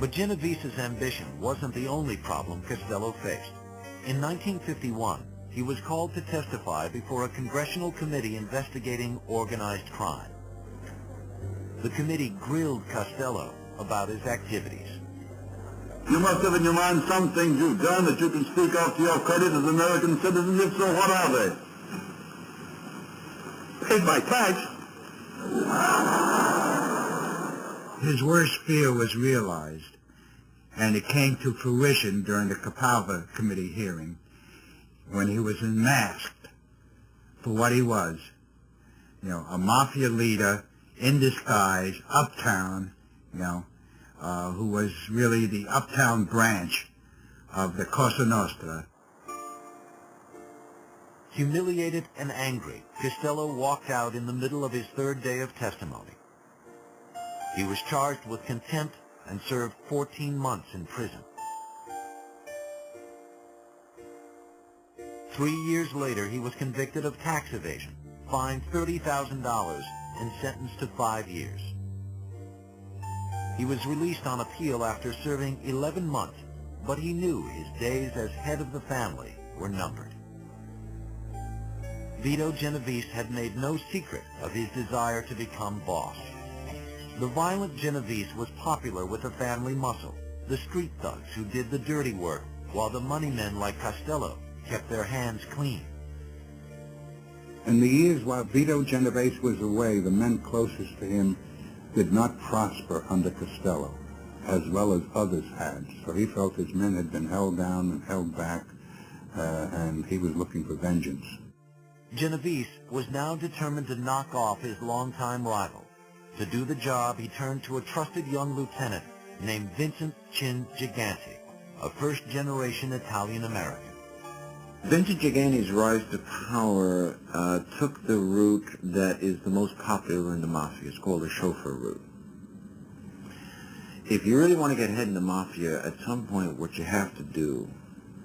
But Genovese's ambition wasn't the only problem Costello faced. In 1951, he was called to testify before a congressional committee investigating organized crime. The committee grilled Costello about his activities. You must have in your mind some things you've done that you can speak of to your credit as American citizens. If so, what are they? Paid by tax. His worst fear was realized, and it came to fruition during the Capalva Committee hearing when he was unmasked for what he was, a mafia leader in disguise, uptown, who was really the uptown branch of the Cosa Nostra. Humiliated and angry, Costello walked out in the middle of his third day of testimony. He was charged with contempt and served 14 months in prison. 3 years later, he was convicted of tax evasion, fined $30,000, and sentenced to 5 years. He was released on appeal after serving 11 months, but he knew his days as head of the family were numbered. Vito Genovese had made no secret of his desire to become boss. The violent Genovese was popular with the family muscle, the street thugs who did the dirty work, while the money men like Costello kept their hands clean. In the years while Vito Genovese was away, the men closest to him did not prosper under Costello, as well as others had. So he felt his men had been held down and held back, and he was looking for vengeance. Genovese was now determined to knock off his longtime rival. To do the job, he turned to a trusted young lieutenant named Vincent Chin Gigante, a first-generation Italian-American. Vincent Gigante's rise to power took the route that is the most popular in the Mafia. It's called the chauffeur route. If you really want to get ahead in the Mafia, at some point what you have to do,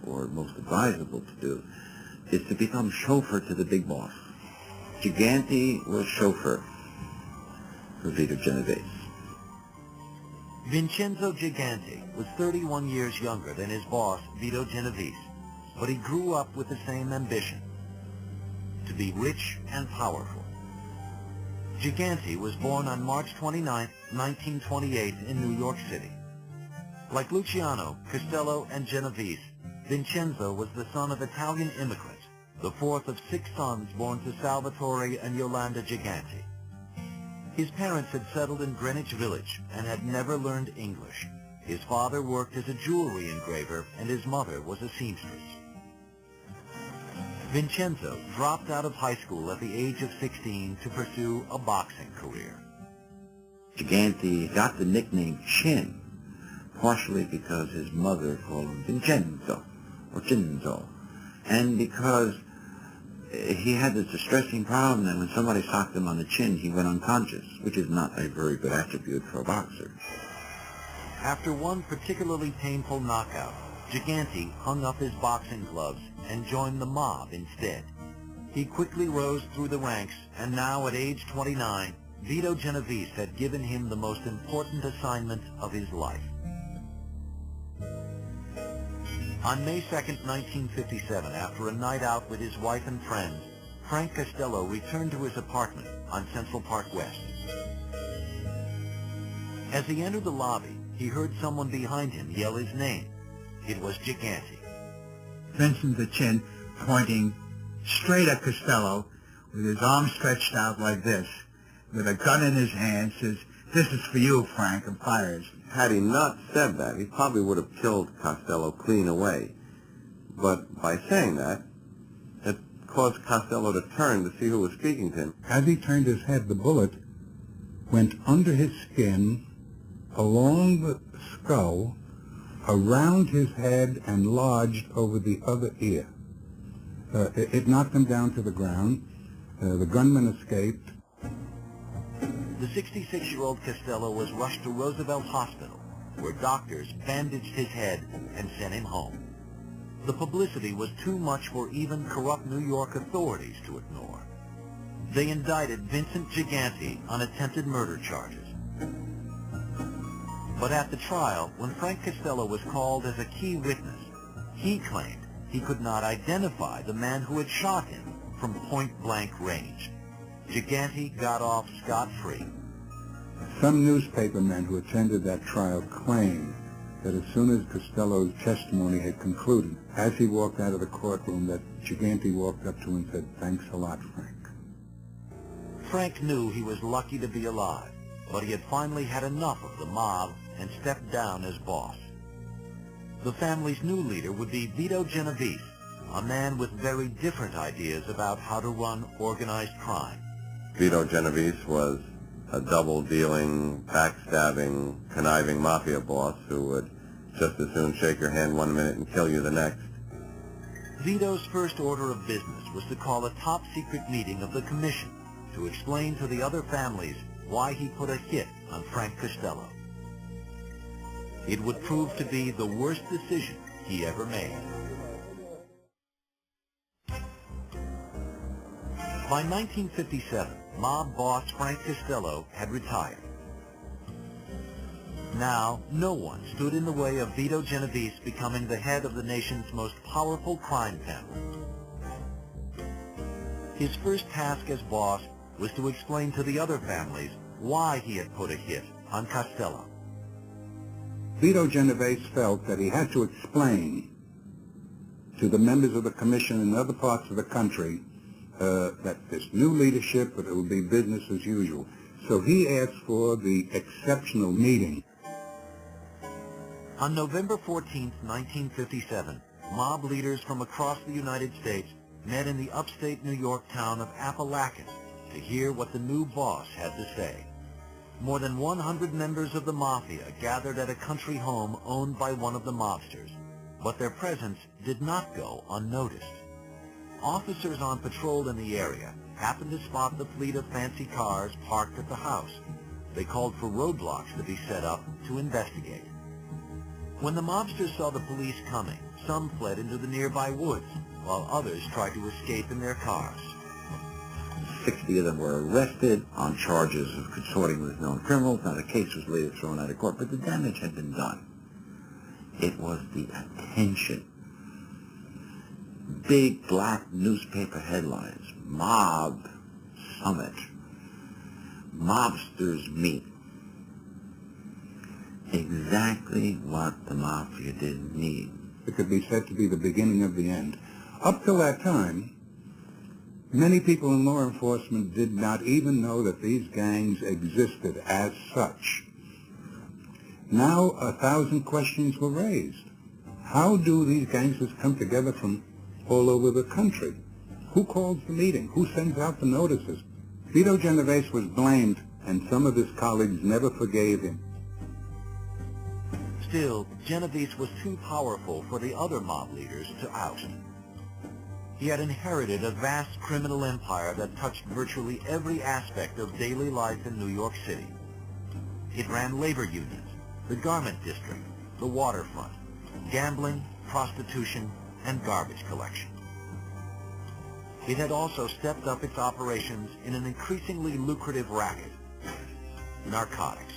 or most advisable to do, is to become chauffeur to the big boss. Gigante was chauffeur for Vito Genovese. Vincenzo Gigante was 31 years younger than his boss, Vito Genovese, but he grew up with the same ambition, to be rich and powerful. Gigante was born on March 29, 1928 in New York City. Like Luciano, Costello, and Genovese, Vincenzo was the son of Italian immigrants, the fourth of 6 sons born to Salvatore and Yolanda Gigante. His parents had settled in Greenwich Village and had never learned English. His father worked as a jewelry engraver and his mother was a seamstress. Vincenzo dropped out of high school at the age of 16 to pursue a boxing career. Gigante got the nickname Chin, partially because his mother called him Vincenzo, or Cinzo, and because he had this distressing problem that when somebody socked him on the chin, he went unconscious, which is not a very good attribute for a boxer. After one particularly painful knockout, Gigante hung up his boxing gloves and joined the mob instead. He quickly rose through the ranks, and now at age 29, Vito Genovese had given him the most important assignment of his life. On May 2, 1957, after a night out with his wife and friends, Frank Costello returned to his apartment on Central Park West. As he entered the lobby, he heard someone behind him yell his name. It was Gigante. Vincent the Chin, pointing straight at Costello, with his arms stretched out like this, with a gun in his hand, says, "This is for you, Frank," and fires. Had he not said that, he probably would have killed Costello clean away. But by saying that, it caused Costello to turn to see who was speaking to him. As he turned his head, the bullet went under his skin, along the skull, around his head, and lodged over the other ear. It knocked him down to the ground. The gunman escaped. The 66-year-old Costello was rushed to Roosevelt Hospital, where doctors bandaged his head and sent him home. The publicity was too much for even corrupt New York authorities to ignore. They indicted Vincent Gigante on attempted murder charges. But at the trial, when Frank Costello was called as a key witness, he claimed he could not identify the man who had shot him from point-blank range. Gigante got off scot-free. Some newspapermen who attended that trial claimed that as soon as Costello's testimony had concluded, as he walked out of the courtroom, that Gigante walked up to him and said, "Thanks a lot, Frank." Frank knew he was lucky to be alive, but he had finally had enough of the mob and stepped down as boss. The family's new leader would be Vito Genovese, a man with very different ideas about how to run organized crime. Vito Genovese was a double-dealing, backstabbing, conniving mafia boss who would just as soon shake your hand one minute and kill you the next. Vito's first order of business was to call a top-secret meeting of the commission to explain to the other families why he put a hit on Frank Costello. It would prove to be the worst decision he ever made. By 1957, mob boss Frank Costello had retired. Now, no one stood in the way of Vito Genovese becoming the head of the nation's most powerful crime family. His first task as boss was to explain to the other families why he had put a hit on Costello. Vito Genovese felt that he had to explain to the members of the commission in other parts of the country that this new leadership, that it would be business as usual. So he asked for the exceptional meeting. On November 14, 1957, mob leaders from across the United States met in the upstate New York town of Apalachin to hear what the new boss had to say. More than 100 members of the mafia gathered at a country home owned by one of the mobsters, but their presence did not go unnoticed. Officers on patrol in the area happened to spot the fleet of fancy cars parked at the house. They called for roadblocks to be set up to investigate. When the mobsters saw the police coming, some fled into the nearby woods, while others tried to escape in their cars. 60 of them were arrested on charges of consorting with known criminals. Now, the case was later thrown out of court, but the damage had been done. It was the attention. Big black newspaper headlines, mob summit, mobsters meet. Exactly what the mafia didn't need. It could be said to be the beginning of the end. Up till that time, many people in law enforcement did not even know that these gangs existed as such. Now 1,000 questions were raised. How do these gangsters come together from all over the country? Who calls the meeting? Who sends out the notices? Vito Genovese was blamed, and some of his colleagues never forgave him. Still, Genovese was too powerful for the other mob leaders to oust. He had inherited a vast criminal empire that touched virtually every aspect of daily life in New York City. It ran labor unions, the garment district, the waterfront, gambling, prostitution, and garbage collection. It had also stepped up its operations in an increasingly lucrative racket, narcotics.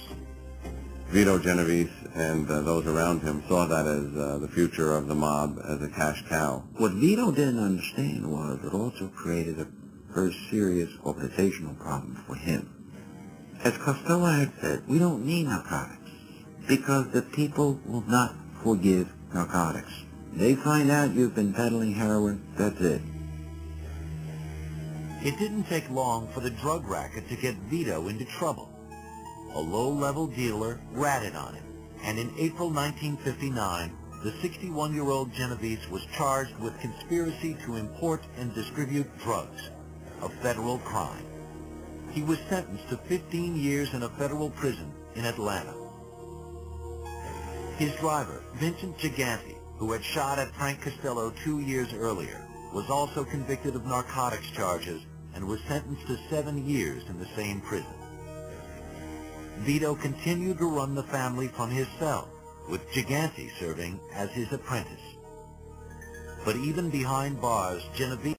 Vito Genovese and those around him saw that as the future of the mob, as a cash cow. What Vito didn't understand was it also created a very serious organizational problem for him. As Costello had said, we don't need narcotics because the people will not forgive narcotics. They find out you've been peddling heroin, that's it. It didn't take long for the drug racket to get Vito into trouble. A low-level dealer ratted on him, and in April 1959, the 61-year-old Genovese was charged with conspiracy to import and distribute drugs, a federal crime. He was sentenced to 15 years in a federal prison in Atlanta. His driver, Vincent Gigante, who had shot at Frank Costello 2 years earlier, was also convicted of narcotics charges and was sentenced to 7 years in the same prison. Vito continued to run the family from his cell, with Gigante serving as his apprentice. But even behind bars, Genovese